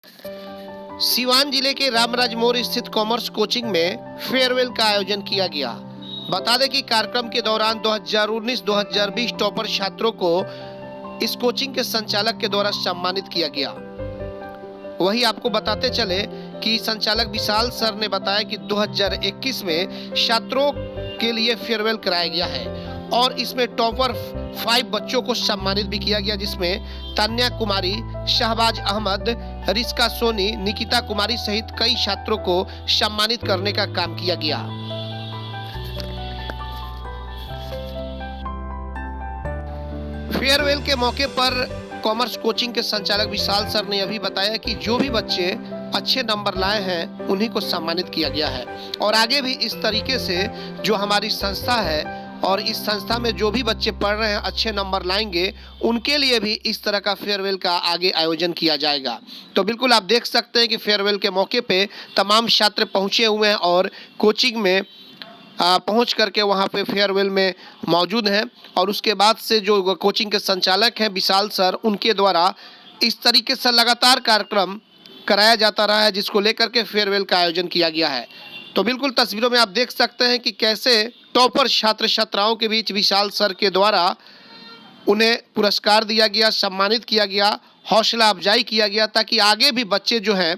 सिवान जिले के रामराज मोड़ स्थित कॉमर्स कोचिंग में फेयरवेल का आयोजन किया गया। बता दें कि कार्यक्रम के दौरान 2019-2020 टॉपर छात्रों को इस कोचिंग के संचालक के द्वारा सम्मानित किया गया। वही आपको बताते चले कि संचालक विशाल सर ने बताया कि 2021 में छात्रों के लिए फेयरवेल कराया गया है और इसमें टॉपर 5 बच्चों को सम्मानित भी किया गया, जिसमें तान्या कुमारी, शहबाज अहमद, रिस्का सोनी, निकिता कुमारी सहित कई छात्रों को सम्मानित करने का काम किया गया। फेयरवेल के मौके पर कॉमर्स कोचिंग के संचालक विशाल सर ने अभी बताया कि जो भी बच्चे अच्छे नंबर लाए हैं उन्हीं को सम्मानित किया गया है और आगे भी इस तरीके से जो हमारी संस्था है और इस संस्था में जो भी बच्चे पढ़ रहे हैं अच्छे नंबर लाएंगे उनके लिए भी इस तरह का फेयरवेल का आगे आयोजन किया जाएगा। तो बिल्कुल आप देख सकते हैं कि फेयरवेल के मौके पे तमाम छात्र पहुंचे हुए हैं और कोचिंग में पहुंच करके वहां पे फेयरवेल में मौजूद हैं और उसके बाद से जो कोचिंग के संचालक हैं विशाल सर, उनके द्वारा इस तरीके से लगातार कार्यक्रम कराया जाता रहा है जिसको लेकर के फेयरवेल का आयोजन किया गया है। तो बिल्कुल तस्वीरों में आप देख सकते हैं कि कैसे टॉपर छात्र छात्राओं के बीच विशाल सर के द्वारा उन्हें पुरस्कार दिया गया, सम्मानित किया गया, हौसला अफजाई किया गया ताकि आगे भी बच्चे जो हैं,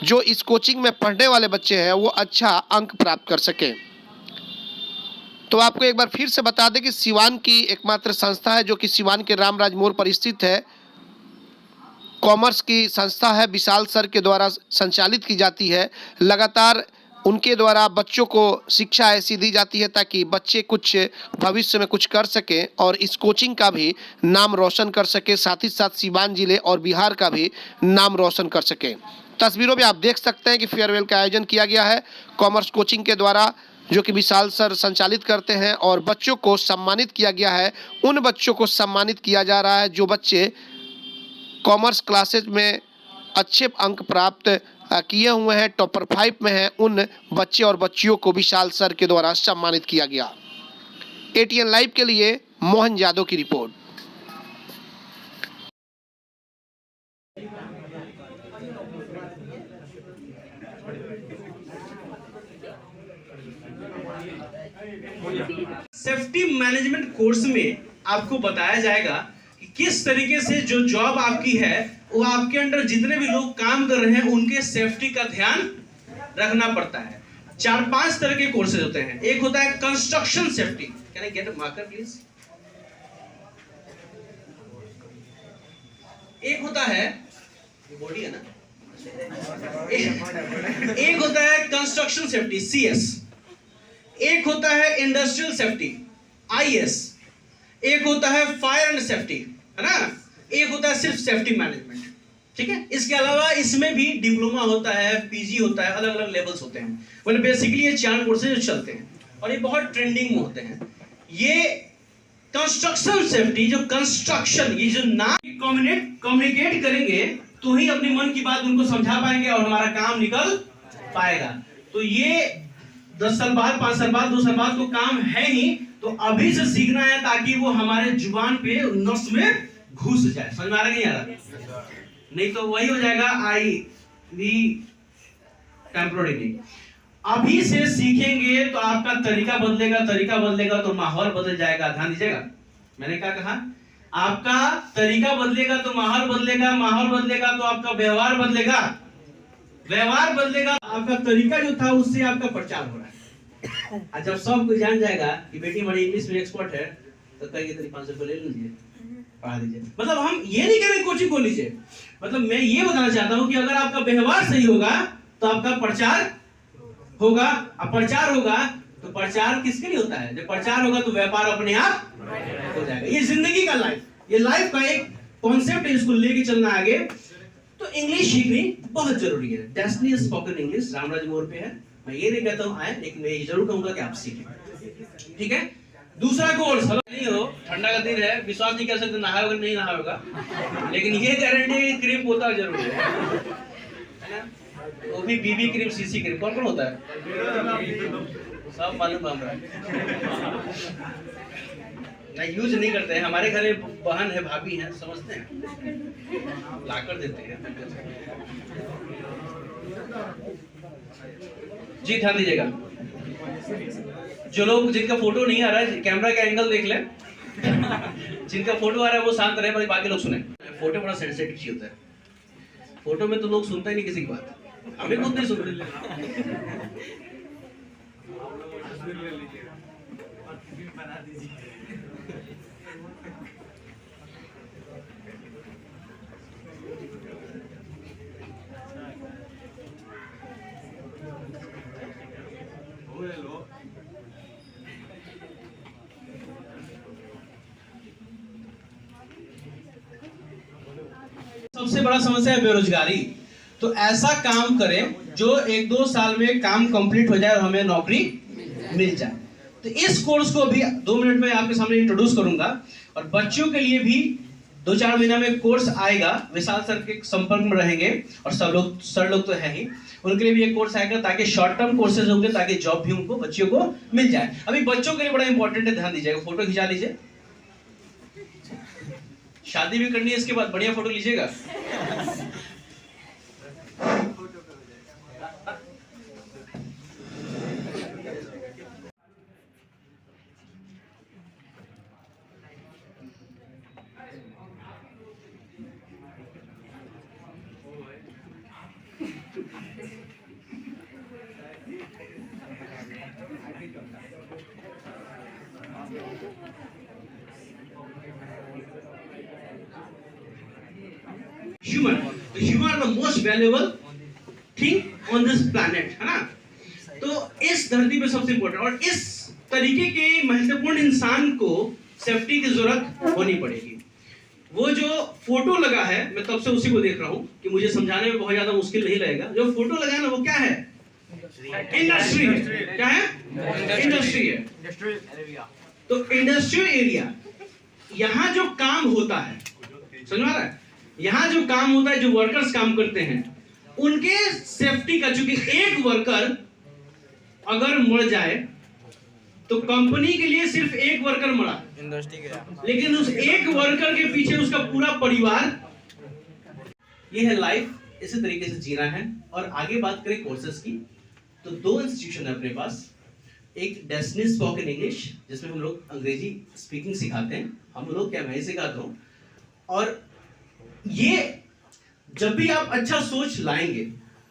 जो इस कोचिंग में पढ़ने वाले बच्चे हैं, वो अच्छा अंक प्राप्त कर सकें। तो आपको एक बार फिर से बता दें कि सिवान की एकमात्र संस्था है जो कि सिवान के रामराज मोड़ पर स्थित है, कॉमर्स की संस्था है, विशाल सर के द्वारा संचालित की जाती है। लगातार उनके द्वारा बच्चों को शिक्षा ऐसी दी जाती है ताकि बच्चे कुछ भविष्य में कुछ कर सकें और इस कोचिंग का भी नाम रोशन कर सके, साथ ही साथ सिवान जिले और बिहार का भी नाम रोशन कर सके। तस्वीरों में आप देख सकते हैं कि फेयरवेल का आयोजन किया गया है कॉमर्स कोचिंग के द्वारा, जो कि विशाल सर संचालित करते हैं और बच्चों को सम्मानित किया गया है। उन बच्चों को सम्मानित किया जा रहा है जो बच्चे कॉमर्स क्लासेज में अच्छे अंक प्राप्त किए हुए हैं, टॉपर 5 में हैं, उन बच्चे और बच्चियों को विशाल सर के द्वारा सम्मानित किया गया। एटीएन लाइव के लिए मोहन यादव की रिपोर्ट। सेफ्टी मैनेजमेंट कोर्स में आपको बताया जाएगा कि किस तरीके से जो जॉब आपकी है वो आपके अंडर जितने भी लोग काम कर रहे हैं उनके सेफ्टी का ध्यान रखना पड़ता है। 4-5 तरह के कोर्सेज होते हैं। एक होता है construction safety. Can I get a marker please? एक होता है बॉडी है ना, एक होता है कंस्ट्रक्शन सेफ्टी CS, एक होता है इंडस्ट्रियल सेफ्टी IS, एक होता है फायर एंड सेफ्टी, है ना, एक होता है सिर्फ सेफ्टी मैनेजमेंट। ठीक है, इसके अलावा इसमें भी डिप्लोमा होता है, PG होता है, अलग अलग लेवल्स होते हैं। मतलब बेसिकली ये 4 कोर्सेज चलते हैं और ये बहुत ट्रेंडिंग में होते हैं। ये कंस्ट्रक्शन सेफ्टी, जो कंस्ट्रक्शन, ये जो नाम कम्युनिकेट करेंगे तो ही अपने मन की बात उनको समझा पाएंगे और हमारा काम निकल पाएगा। तो ये 10 साल बाद, 5 साल बाद, 2 साल बाद तो काम है ही, तो अभी से सीखना है ताकि वो हमारे जुबान पे, नस में घुस जाए। समझ में आ रहा है नहीं आ रहा? नहीं तो वही हो जाएगा टेम्पोररी। अभी से सीखेंगे तो आपका तरीका बदलेगा तो माहौल बदल जाएगा। ध्यान दीजिएगा, मैंने क्या कहा? आपका तरीका बदलेगा तो माहौल बदलेगा, माहौल बदलेगा तो आपका व्यवहार बदलेगा, व्यवहार बदलेगा आपका तरीका जो था उससे आपका प्रचार हो रहा है। और जब सब कुछ जान जाएगा कि बेटी हमारी इंग्लिश में एक्सपर्ट है तो कहेंगे 500 रुपये ले लीजिए, पढ़ा दीजिए। मतलब हम ये नहीं कह रहे कोचिंग खोल लीजिए, मतलब मैं ये बताना चाहता हूं कि अगर आपका व्यवहार सही होगा तो आपका प्रचार होगा, और प्रचार होगा तो प्रचार किसके लिए होता है? जब प्रचार होगा तो व्यापार अपने आप हो जाएगा। ये जिंदगी का ये लाइफ का एक कॉन्सेप्ट है, इसको लेके चलना आगे। तो इंग्लिश सीखनी बहुत जरूरी है। डेस्टिनी स्पोकन इंग्लिश रामराज मोड़ पे है। मैं ये नहीं कहता हूं आए, लेकिन मैं ये जरूर कहूंगा कि आप सीखें। ठीक है, दूसरा कोर्स नहीं हो, ठंडा का दिन है, विश्वास नहीं कर सकते नहाए होगा नहीं नहाए होगा, लेकिन ये गारंटी क्रीम होता जरूर है ना? वो भी BB क्रीम, CC क्रीम, कौन कौन होता है सब मालूम है हमरा। नहीं यूज नहीं करते हैं, हमारे घर में बहन है, भाभी है, समझते हैं, लाकर देते हैं। जी ध्यान दीजिएगा, जो लोग जिनका फोटो नहीं आ रहा है कैमरा का एंगल देख लें, जिनका फोटो आ रहा है वो शांत रहे, बाकी लोग सुने। फोटो बड़ा सेंसिटिव चीज होता है, फोटो में तो लोग सुनता ही नहीं किसी की बात, हमें खुद नहीं सुनते। सबसे बड़ा समस्या है बेरोजगारी। तो ऐसा काम करें जो 1-2 साल में काम कंप्लीट हो जाए और हमें नौकरी मिल जाए। तो इस कोर्स को भी 2 मिनट में आपके सामने इंट्रोड्यूस करूंगा, और बच्चों के लिए भी 2-4 महीना में कोर्स आएगा, विशाल सर के संपर्क में रहेंगे, और सब सर लोग तो है ही, उनके लिए भी एक कोर्स आएगा ताकि शॉर्ट टर्म कोर्सेज होंगे, ताकि जॉब भी उनको बच्चों को मिल जाए। अभी बच्चों के लिए बड़ा इंपॉर्टेंट है, ध्यान दीजिएगा, फोटो खिंचा लीजिए, शादी भी करनी है इसके बाद, बढ़िया फोटो लीजिएगा। Human are the most valuable thing on this planet, है ना? तो इस धरती पे सबसे इम्पोर्टेंट, और इस तरीके के महत्वपूर्ण इंसान को सेफ्टी की जरूरत होनी पड़ेगी। वो जो फोटो लगा है, मैं तब से उसी को देख रहा हूँ कि मुझे समझाने में बहुत ज्यादा मुश्किल नहीं लगेगा। जो फोटो लगा है ना, वो क्या है? इंडस्ट्री है। क्या है? इंडस्ट्री है। तो इंडस्ट्रियल एरिया, यहाँ जो काम होता है, समझ में आ रहा है? यहाँ जो काम होता है, जो वर्कर्स काम करते हैं, उनके सेफ्टी का, चूंकि एक वर्कर अगर मर जाए तो कंपनी के लिए सिर्फ एक वर्कर मरा, इंडस्ट्री के, लेकिन उस एक वर्कर के पीछे उसका पूरा परिवार। ये है लाइफ, इसी तरीके से जीना है। और आगे बात करें कोर्सेज की, तो 2 इंस्टीट्यूशन है अपने पास। एक डेस्टिनी स्पोकन इंग्लिश, जिसमें हम लोग अंग्रेजी स्पीकिंग सिखाते हैं, हम लोग क्या, मैं सिखाता हूँ। और ये जब भी आप अच्छा सोच लाएंगे,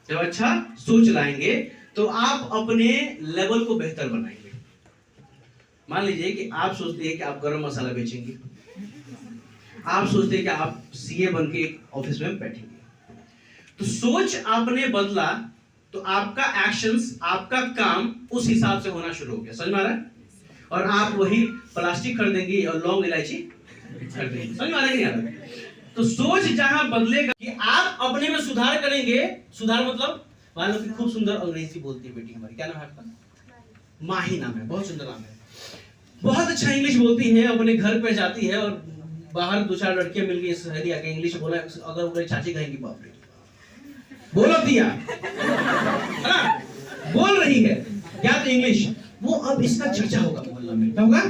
जब अच्छा सोच लाएंगे तो आप अपने लेवल को बेहतर बनाएंगे। मान लीजिए कि आप सोचते हैं कि आप गरम मसाला बेचेंगे, आप सोचते हैं कि आप सीए बन के ऑफिस में बैठेंगे, तो सोच आपने बदला तो आपका एक्शंस, आपका काम उस हिसाब से होना शुरू हो गया। समझ में आ रहा है? और आप वही प्लास्टिक खरीदेंगे और लौंग इलायची खरीदेंगे। समझ में आ रहा है कि नहीं आ रहा? तो सोच जहां बदलेगा कि आप अपने में सुधार करेंगे। सुधार मतलब, मान लो कि खूब सुंदर अंग्रेजी बोलती है बेटी हमारी, क्या नाम है आपका? माही नाम है, बहुत सुंदर नाम है, बहुत अच्छा इंग्लिश बोलती है, अपने घर पे जाती है और बाहर 2-4 लड़कियां मिल गई, सहेली आके इंग्लिश बोला, अगर वो चाची कहेंगी बाप रे बोलो दिया, है ना, बोल रही है क्या तो इंग्लिश, वो अब इसका चर्चा होगा मोहल्ला में, क्या होगा?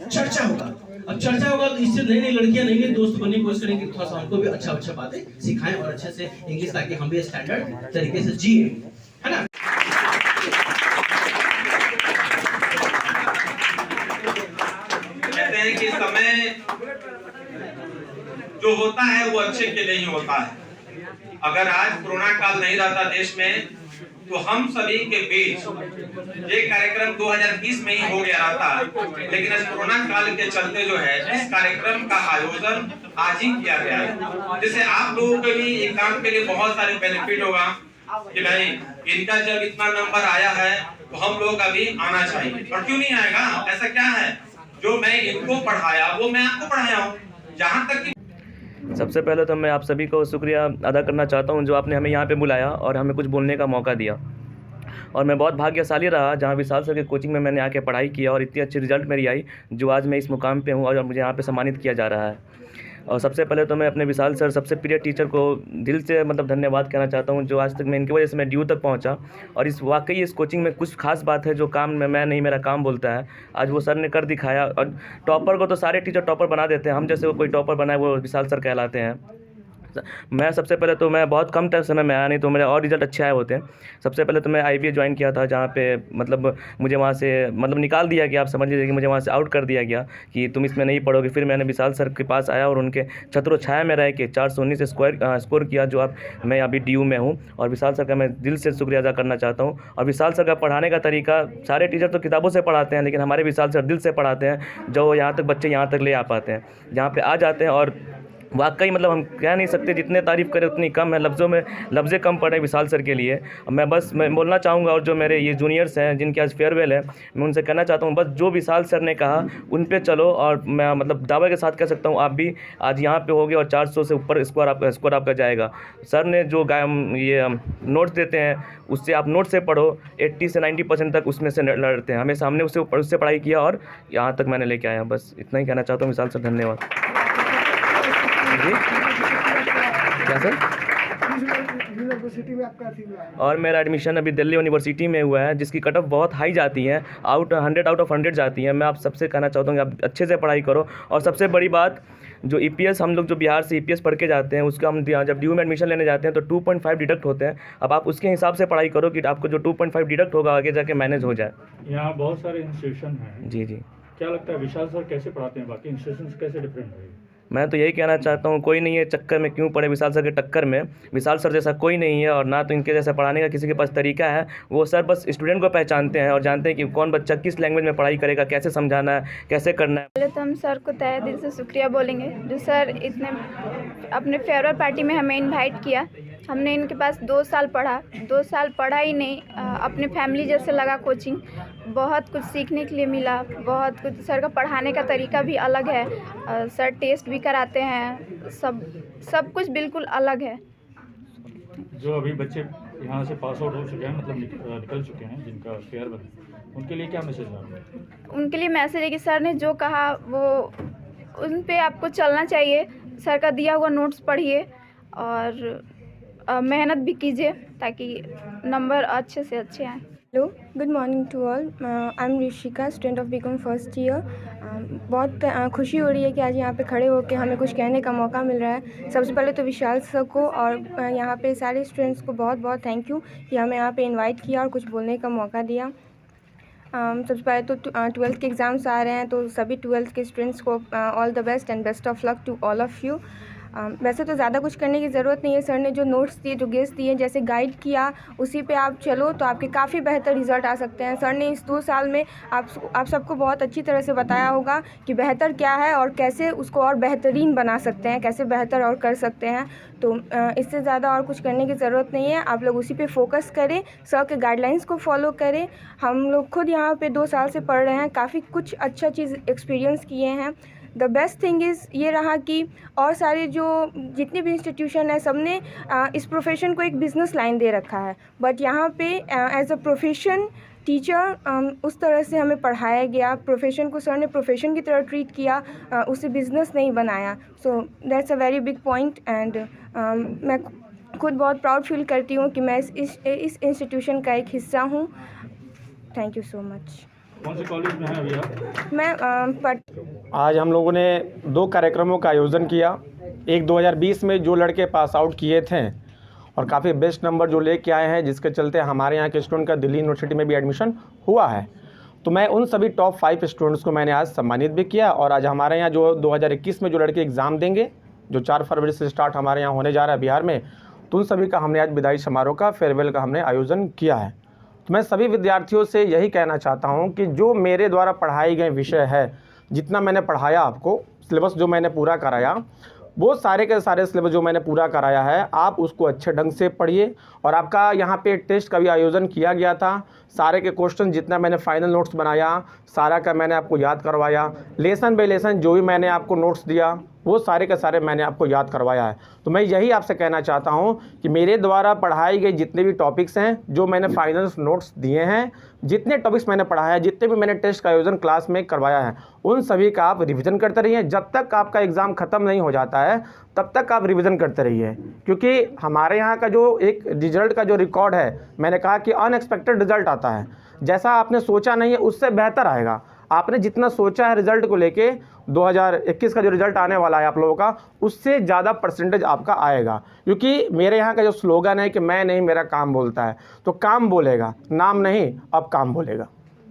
चर्चा होगा। अब चर्चा होगा तो इससे नई नई लड़कियां, नई नई दोस्त बनने की कोशिश करेंगे, थोड़ा सा हमको भी अच्छा बातें सिखाएं और अच्छे से इंग्लिश, ताकि हम भी स्टैंडर्ड तरीके से जिए, है ना? कहते हैं कि समय जो होता है वो अच्छे के लिए ही होता है। अगर आज कोरोना काल नहीं रहता देश में, तो हम सभी के बीच ये कार्यक्रम 2020 में ही हो गया रहता, लेकिन इस कोरोना काल के चलते जो है इस कार्यक्रम का आयोजन आज ही किया गया है, जिससे आप लोगों के भी एक काम के लिए बहुत सारे बेनिफिट होगा कि भाई इनका जब इतना नंबर आया है तो हम लोग अभी आना चाहिए। और क्यों नहीं आएगा? ऐसा क्या है जो मैं इनको पढ़ाया वो मैं आपको पढ़ाया हूँ। जहाँ तक सबसे पहले तो मैं आप सभी को शुक्रिया अदा करना चाहता हूं, जो आपने हमें यहाँ पे बुलाया और हमें कुछ बोलने का मौका दिया। और मैं बहुत भाग्यशाली रहा जहाँ विशाल सर के कोचिंग में मैंने आके पढ़ाई किया और इतनी अच्छी रिजल्ट मेरी आई, जो आज मैं इस मुकाम पे हूँ और मुझे यहाँ पे सम्मानित किया जा रहा है। और सबसे पहले तो मैं अपने विशाल सर सबसे प्रिय टीचर को दिल से मतलब धन्यवाद कहना चाहता हूँ, जो आज तक मैं इनकी वजह से मैं ड्यू तक पहुँचा। और इस वाकई इस कोचिंग में कुछ खास बात है जो काम में मैं नहीं, मेरा काम बोलता है, आज वो सर ने कर दिखाया। और टॉपर को तो सारे टीचर टॉपर बना देते हैं, हम जैसे वो कोई टॉपर बनाए वो विशाल सर कहलाते हैं। मैं सबसे पहले तो मैं बहुत कम टाइम समय में आया, नहीं तो मेरे और रिजल्ट अच्छे आए होते हैं। सबसे पहले तो मैं IBA ज्वाइन किया था, जहाँ पे मतलब मुझे वहाँ से मतलब निकाल दिया गया, आप समझ लीजिए कि मुझे वहाँ से आउट कर दिया गया कि तुम इसमें नहीं पढ़ोगे। फिर मैंने विशाल सर के पास आया और उनके छत्रो छाया में रह के 419 स्कोर किया, जो आप मैं अभी DU में हूँ। और विशाल सर का मैं दिल से शुक्रिया अदा करना चाहता हूँ। और विशाल सर का पढ़ाने का तरीका, सारे टीचर तो किताबों से पढ़ाते हैं, लेकिन हमारे विशाल सर दिल से पढ़ाते हैं, जो यहाँ तक बच्चे यहाँ तक ले आ पाते हैं, जहाँ पे आ जाते हैं। और वाकई मतलब हम कह नहीं सकते, जितने तारीफ़ करें उतनी कम है, लफ्ज़ों में लफ्ज़े कम पड़े विशाल सर के लिए। मैं बोलना चाहूँगा, और जो मेरे ये जूनियर्स हैं जिनके आज फेयरवेल है, मैं उनसे कहना चाहता हूँ, बस जो विशाल सर ने कहा उन पे चलो। और मैं मतलब दावे के साथ कह सकता हूँ, आप भी आज यहाँ पे होगे और 400 से ऊपर स्कोर आपका जाएगा। सर ने जो ये नोट्स देते हैं उससे आप नोट से पढ़ो, 80 से 90% तक उसमें से लड़ते हैं। हमेशा हमने उससे पढ़ाई किया और यहाँ तक मैंने लेके आया। बस इतना ही कहना चाहता हूँ विशाल सर, धन्यवाद जी। क्या सर? यूनिवर्सिटी में आपका और मेरा एडमिशन अभी दिल्ली यूनिवर्सिटी में हुआ है, जिसकी कट ऑफ बहुत हाई जाती है, 100 आउट ऑफ 100 जाती है। मैं आप सबसे कहना चाहता हूँ कि आप अच्छे से पढ़ाई करो। और सबसे बड़ी बात, जो EPS हम लोग जो बिहार से EPS पढ़ के जाते हैं, उसका हम जब DU में एडमिशन लेने जाते हैं तो 2.5 डिडक्ट होते हैं। अब आप उसके हिसाब से पढ़ाई करो कि आपको जो 2.5 डिडक्ट होगा आगे जाके मैनेज हो जाए। यहाँ बहुत सारे इंस्टीट्यूशन हैं। जी। क्या लगता है विशाल सर कैसे पढ़ाते हैं, बाकी इंस्टीट्यूशन से कैसे डिफरेंट है? मैं तो यही कहना चाहता हूँ, कोई नहीं है चक्कर में क्यों पड़े विशाल सर के टक्कर में। विशाल सर जैसा कोई नहीं है, और ना तो इनके जैसा पढ़ाने का किसी के पास तरीका है। वो सर बस स्टूडेंट को पहचानते हैं और जानते हैं कि कौन बच्चा किस लैंग्वेज में पढ़ाई करेगा, कैसे समझाना है, कैसे करना है। पहले तो हम सर को तहे दिल से शुक्रिया बोलेंगे, जो सर इतने अपने फेयरवेल पार्टी में हमें इनवाइट किया। हमने इनके पास 2 साल पढ़ा, 2 साल पढ़ा ही नहीं, अपने फैमिली जैसे लगा कोचिंग। बहुत कुछ सीखने के लिए मिला, बहुत कुछ। सर का पढ़ाने का तरीका भी अलग है, सर टेस्ट भी कराते हैं, सब कुछ बिल्कुल अलग है। जो अभी बच्चे यहाँ से पास आउट हो चुके हैं, मतलब निकल चुके हैं, जिनका फेयरवेल, उनके लिए क्या मैसेज है आपका? उनके लिए मैसेज है कि सर ने जो कहा वो उन पे आपको चलना चाहिए। सर का दिया हुआ नोट्स पढ़िए और मेहनत भी कीजिए ताकि नंबर अच्छे से अच्छे आएँ। Hello, good morning to all. I am Rishika, student of BCom first year. बहुत खुशी हो रही है कि आज यहाँ पे खड़े होकर हमें कुछ कहने का मौका मिल रहा है। सबसे पहले तो विशाल सर को और यहाँ पे सारे स्टूडेंट्स को बहुत बहुत थैंक यू कि हमें यहाँ पे इनवाइट किया और कुछ बोलने का मौका दिया। सबसे पहले तो 12th के एग्ज़ाम्स आ रहे हैं, तो सभी 12th के स्टूडेंट्स को all the best and best of luck to all of you. वैसे तो ज़्यादा कुछ करने की ज़रूरत नहीं है। सर ने जो नोट्स दिए, जो गेस दिए, जैसे गाइड किया, उसी पे आप चलो तो आपके काफ़ी बेहतर रिज़ल्ट आ सकते हैं। सर ने इस 2 साल में आप सबको बहुत अच्छी तरह से बताया होगा कि बेहतर क्या है और कैसे उसको और बेहतरीन बना सकते हैं, कैसे बेहतर और कर सकते हैं। तो इससे ज़्यादा और कुछ करने की ज़रूरत नहीं है। आप लोग उसी पे फोकस करें, सर के गाइडलाइंस को फॉलो करें। हम लोग खुद यहाँ पे 2 साल से पढ़ रहे हैं, काफ़ी कुछ अच्छा चीज़ एक्सपीरियंस किए हैं। द बेस्ट थिंग इज़ ये रहा कि और सारे जितने भी इंस्टीट्यूशन है, सब ने इस प्रोफेशन को एक बिज़नेस लाइन दे रखा है, बट यहाँ पे एज अ प्रोफेशन टीचर उस तरह से हमें पढ़ाया गया। प्रोफेशन को सर ने प्रोफेशन की तरह ट्रीट किया, उसे बिज़नेस नहीं बनाया। So that's a very big point. And मैं खुद बहुत प्राउड फील करती हूँ कि मैं इस इंस्टीट्यूशन का एक हिस्सा हूँ। Thank you so much. कौन से कॉलेज में हैं अभी आप? मैं आज हम लोगों ने 2 कार्यक्रमों का आयोजन किया। एक 2020 में जो लड़के पास आउट किए थे और काफ़ी बेस्ट नंबर जो लेके आए हैं, जिसके चलते हमारे यहाँ के स्टूडेंट का दिल्ली यूनिवर्सिटी में भी एडमिशन हुआ है। तो मैं उन सभी टॉप 5 स्टूडेंट्स को मैंने आज सम्मानित भी किया। और आज हमारे यहाँ जो 2021 में जो लड़के एग्ज़ाम देंगे, जो 4 फरवरी से स्टार्ट हमारे यहाँ होने जा रहा है बिहार में, तो उन सभी का हमने आज विदाई समारोह का, फेयरवेल का हमने आयोजन किया है। तो मैं सभी विद्यार्थियों से यही कहना चाहता हूं कि जो मेरे द्वारा पढ़ाए गए विषय है, जितना मैंने पढ़ाया आपको, सिलेबस जो मैंने पूरा कराया, वो सारे के सारे सिलेबस जो मैंने पूरा कराया है, आप उसको अच्छे ढंग से पढ़िए। और आपका यहाँ पे टेस्ट का भी आयोजन किया गया था। सारे के क्वेश्चन जितना मैंने फाइनल नोट्स बनाया, सारा का मैंने आपको याद करवाया। लेसन बाय लेसन जो भी मैंने आपको नोट्स दिया, वो सारे के सारे मैंने आपको याद करवाया है। तो मैं यही आपसे कहना चाहता हूँ कि मेरे द्वारा पढ़ाई गई जितने भी टॉपिक्स हैं, जो मैंने फाइनल नोट्स दिए हैं, जितने टॉपिक्स मैंने पढ़ाया है, जितने भी मैंने टेस्ट का आयोजन क्लास में करवाया है, उन सभी का आप रिवीजन करते रहिए। जब तक आपका एग्ज़ाम ख़त्म नहीं हो जाता है तब तक आप रिवीजन करते रहिए, क्योंकि हमारे यहाँ का जो एक रिजल्ट का जो रिकॉर्ड है, मैंने कहा कि अनएक्सपेक्टेड रिजल्ट आता है। जैसा आपने सोचा नहीं है उससे बेहतर आएगा। आपने जितना सोचा है रिजल्ट को लेके 2021 का जो रिजल्ट आने वाला है आप लोगों का, उससे ज़्यादा परसेंटेज आपका आएगा। क्योंकि मेरे यहाँ का जो स्लोगन है कि मैं नहीं मेरा काम बोलता है, तो काम बोलेगा, नाम नहीं, अब काम बोलेगा।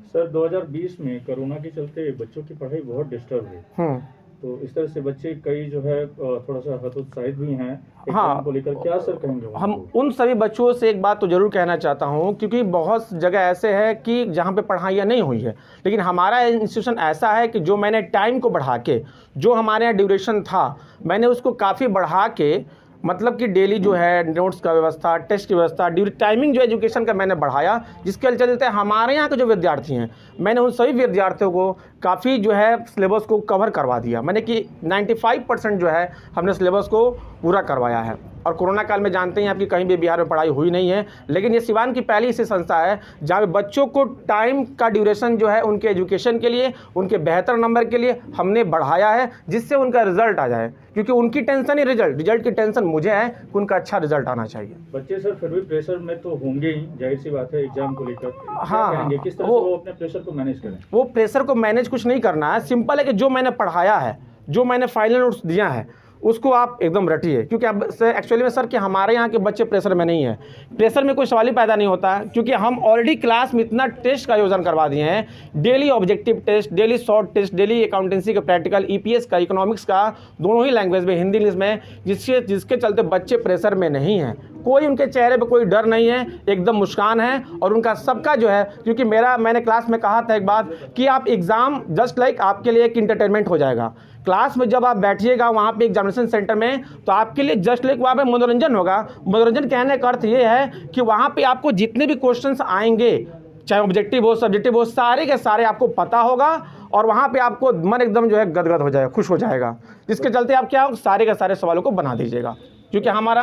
सर 2020 में कोरोना के चलते बच्चों की पढ़ाई बहुत डिस्टर्ब हुई, तो इस तरह से बच्चे कई जो है थोड़ा सा हतोत्साहित भी हैं एग्जाम को लेकर, क्या सर कहेंगे? हम उन सभी बच्चों से एक बात तो ज़रूर कहना चाहता हूं, क्योंकि बहुत जगह ऐसे है कि जहां पे पढ़ाइयाँ नहीं हुई है, लेकिन हमारा इंस्टीट्यूशन ऐसा है कि जो मैंने टाइम को बढ़ा के, जो हमारे यहाँ ड्यूरेशन था, मैंने उसको काफ़ी बढ़ा के, मतलब कि डेली जो है नोट्स का व्यवस्था, टेस्ट की व्यवस्था, टाइमिंग जो एजुकेशन का मैंने बढ़ाया, जिसके चलते हमारे यहाँ के जो विद्यार्थी हैं, मैंने उन सभी विद्यार्थियों को काफ़ी जो है सिलेबस को कवर करवा दिया। मैंने कि 95% जो है हमने सिलेबस को पूरा करवाया है। और कोरोना काल में जानते हैं आपकी कहीं भी बिहार में पढ़ाई हुई नहीं है, लेकिन ये सिवान की पहली ऐसी संस्था है जहाँ पे बच्चों को टाइम का ड्यूरेशन जो है उनके एजुकेशन के लिए, उनके बेहतर नंबर के लिए हमने बढ़ाया है, जिससे उनका रिजल्ट आ जाए। क्योंकि उनकी टेंशन ही रिजल्ट की टेंशन मुझे है कि उनका अच्छा रिजल्ट आना चाहिए। बच्चे सर फिर भी प्रेशर में तो होंगे ही, जाहिर सी बात है एग्जाम को लेकर। हाँ, किस तरह से वो अपने प्रेशर को मैनेज करें? वो प्रेशर को मैनेज कुछ नहीं करना है, सिंपल है कि जो मैंने पढ़ाया है, जो मैंने फाइनल नोट्स दिया है, उसको आप एकदम रटिए। क्योंकि अब एक्चुअली में सर कि हमारे यहाँ के बच्चे प्रेशर में नहीं है, प्रेशर में कोई सवाल ही पैदा नहीं होता है, क्योंकि हम ऑलरेडी क्लास में इतना टेस्ट का आयोजन करवा दिए हैं, daily objective test, daily short test, daily accountancy का प्रैक्टिकल, ईपीएस का, इकोनॉमिक्स का, दोनों ही लैंग्वेज में, हिंदी इंग्लिश में, जिसके चलते बच्चे प्रेशर में नहीं हैं। कोई उनके चेहरे पे कोई डर नहीं है, एकदम मुस्कान है। और उनका सबका जो है, क्योंकि मैंने क्लास में कहा था एक बात कि आप एग्ज़ाम जस्ट लाइक आपके लिए एक इंटरटेनमेंट हो जाएगा। क्लास में जब आप बैठिएगा वहाँ पे एग्जामिनेशन सेंटर में, तो आपके लिए जस्ट लाइक वहाँ पे मनोरंजन होगा। मनोरंजन कहने का अर्थ ये है कि वहाँ पे आपको जितने भी क्वेश्चंस आएंगे, चाहे ऑब्जेक्टिव हो, सब्जेक्टिव हो, सारे के सारे आपको पता होगा, और वहाँ पे आपको मन एकदम जो है गदगद हो जाएगा, खुश हो जाएगा, जिसके चलते आप क्या हो, सारे के सारे सवालों को बना दीजिएगा। क्योंकि हमारा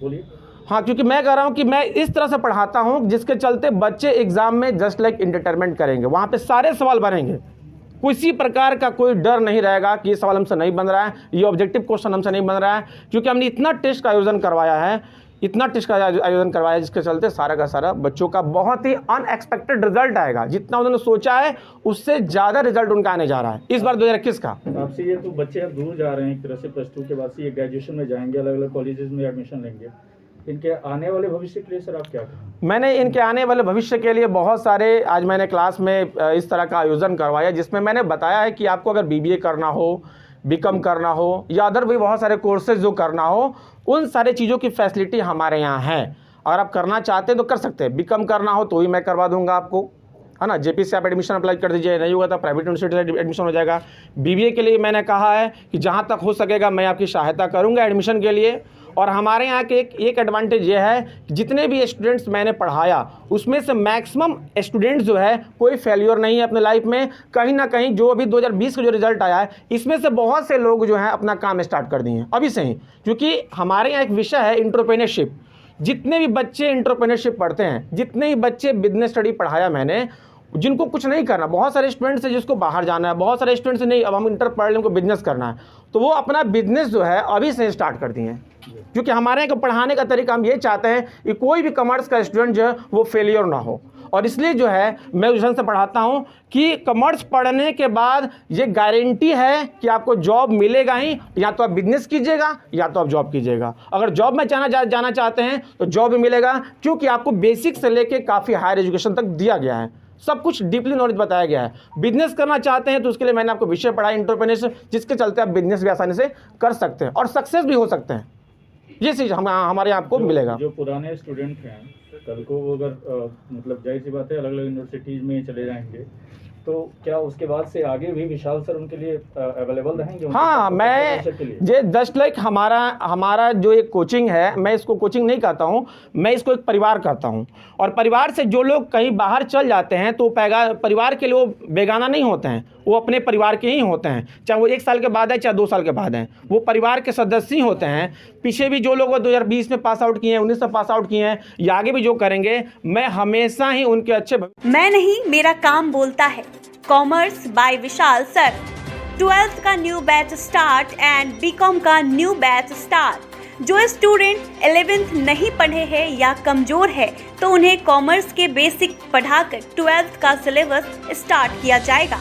बोलिए। हाँ, क्योंकि मैं कह रहा हूँ कि मैं इस तरह से पढ़ाता हूँ जिसके चलते बच्चे एग्जाम में जस्ट लाइक इंटरटेनमेंट करेंगे, वहाँ पे सारे सवाल बनेंगे, किसी प्रकार का कोई डर नहीं रहेगा कि ये सवाल हमसे नहीं बन रहा है, ये ऑब्जेक्टिव क्वेश्चन हमसे नहीं बन रहा है। क्योंकि हमने इतना टेस्ट का आयोजन करवाया है, जिसके चलते सारा का सारा बच्चों का बहुत ही अनएक्सपेक्टेड रिजल्ट आएगा। जितना उन्होंने सोचा है उससे ज़्यादा रिजल्ट उनका आने जा रहा है इस बार 2021 का। आपसे ये तो बच्चे अब दूर जा रहे हैं, एक तरह से +2 के बाद से ये ग्रेजुएशन में जाएंगे, अलग अलग कॉलेजेस में एडमिशन लेंगे, इनके आने वाले भविष्य के लिए सर आप क्या कहें? मैंने इनके आने वाले भविष्य के लिए बहुत सारे आज मैंने क्लास में इस तरह का आयोजन करवाया, जिसमें मैंने बताया है कि आपको अगर BBA करना हो, BCom करना हो, या अदर भी बहुत सारे कोर्सेज जो करना हो, उन सारे चीज़ों की फैसिलिटी हमारे यहाँ है। अगर आप करना चाहते हैं तो कर सकते हैं। BCom करना हो तो ही मैं करवा दूंगा आपको, है ना। JP से आप एडमिशन अप्लाई कर दीजिए, नहीं होगा तो प्राइवेट यूनिवर्सिटी से एडमिशन हो जाएगा। BBA के लिए मैंने कहा है कि जहाँ तक हो सकेगा मैं आपकी सहायता करूँगा एडमिशन के लिए। और हमारे यहाँ के एक एडवांटेज ये है कि जितने भी स्टूडेंट्स मैंने पढ़ाया उसमें से मैक्सिमम स्टूडेंट्स जो है कोई फेल्योर नहीं है अपने लाइफ में। कहीं ना कहीं जो अभी 2020 का जो रिजल्ट आया है, इसमें से बहुत से लोग जो हैं अपना काम स्टार्ट कर दिए हैं अभी से ही। क्योंकि हमारे यहाँ एक विषय है एंटरप्रेन्योरशिप। जितने भी बच्चे एंटरप्रेन्योरशिप पढ़ते हैं, जितने भी बच्चे बिजनेस स्टडी पढ़ाया मैंने, जिनको कुछ नहीं करना, बहुत सारे स्टूडेंट्स हैं जिसको बाहर जाना है, बहुत सारे स्टूडेंट्स नहीं अब हम इंटर पढ़ लें, उनको बिजनेस करना है, तो वो अपना बिजनेस जो है अभी से स्टार्ट कर दिए हैं। क्योंकि हमारे यहाँ पढ़ाने का तरीका हम ये चाहते हैं कि कोई भी कॉमर्स का स्टूडेंट जो है वो फेलियर ना हो। और इसलिए जो है मैं ट्यूशन से पढ़ाता हूँ कि कॉमर्स पढ़ने के बाद ये गारंटी है कि आपको जॉब मिलेगा ही, या तो आप बिजनेस कीजिएगा या तो आप जॉब कीजिएगा। अगर जॉब में जाना चाहते हैं तो जॉब भी मिलेगा, क्योंकि आपको बेसिक से लेके काफ़ी हायर एजुकेशन तक दिया गया है, सब कुछ डीपली नॉलेज बताया गया है। बिजनेस करना चाहते हैं तो उसके लिए मैंने आपको विषय पढ़ाया एंटरप्रेन्योरशिप, जिसके चलते आप बिजनेस भी आसानी से कर सकते हैं और सक्सेस भी हो सकते हैं। ये चीज़ हमारे यहाँ आपको मिलेगा। जो पुराने स्टूडेंट हैं कल को वो अगर मतलब जाहिर सी बात है अलग अलग यूनिवर्सिटीज़ में चले जाएंगे, तो क्या उसके बाद से आगे भी विशाल सर उनके लिए अवेलेबल रहेंगे? हाँ, मैं ये जस्ट लाइक हमारा जो एक कोचिंग है, मैं इसको कोचिंग नहीं कहता हूँ, मैं इसको एक परिवार कहता हूँ। और परिवार से जो लोग कहीं बाहर चल जाते हैं तो परिवार के लिए वो बेगाना नहीं होते हैं, वो अपने परिवार के ही होते हैं, चाहे वो 1 साल के बाद है चाहे 2 साल के बाद हैं, वो परिवार के सदस्य ही होते हैं। पीछे भी जो लोग 2020 में पास आउट किए हैं, 19 में पास आउट किए हैं या आगे भी जो करेंगे, मैं हमेशा ही उनके अच्छे मैं नहीं मेरा काम बोलता है। Commerce by Vishal sir. 12th का new batch start and BCom का न्यू बैच स्टार्ट। जो स्टूडेंट 11th नहीं पढ़े हैं या कमजोर है तो उन्हें कॉमर्स के बेसिक पढ़ाकर 12th का सिलेबस स्टार्ट किया जाएगा।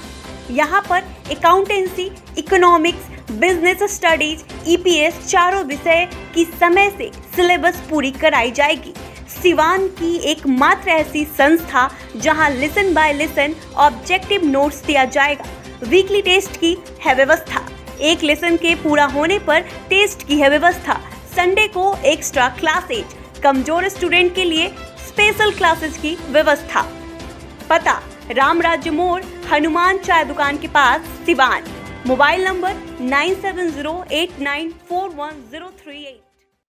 यहाँ पर accountancy, economics, business studies, EPS चारों विषय की समय से सिलेबस पूरी कराई जाएगी। सिवान की एकमात्र ऐसी संस्था जहां lesson by lesson objective notes दिया जाएगा। वीकली टेस्ट की है व्यवस्था। एक लेसन के पूरा होने पर टेस्ट की है व्यवस्था। संडे को एक्स्ट्रा क्लासेज, कमजोर स्टूडेंट के लिए स्पेशल क्लासेस की व्यवस्था। पता राम राज्य मोड़, हनुमान चाय दुकान के पास, सिवान। Mobile number 9708941038।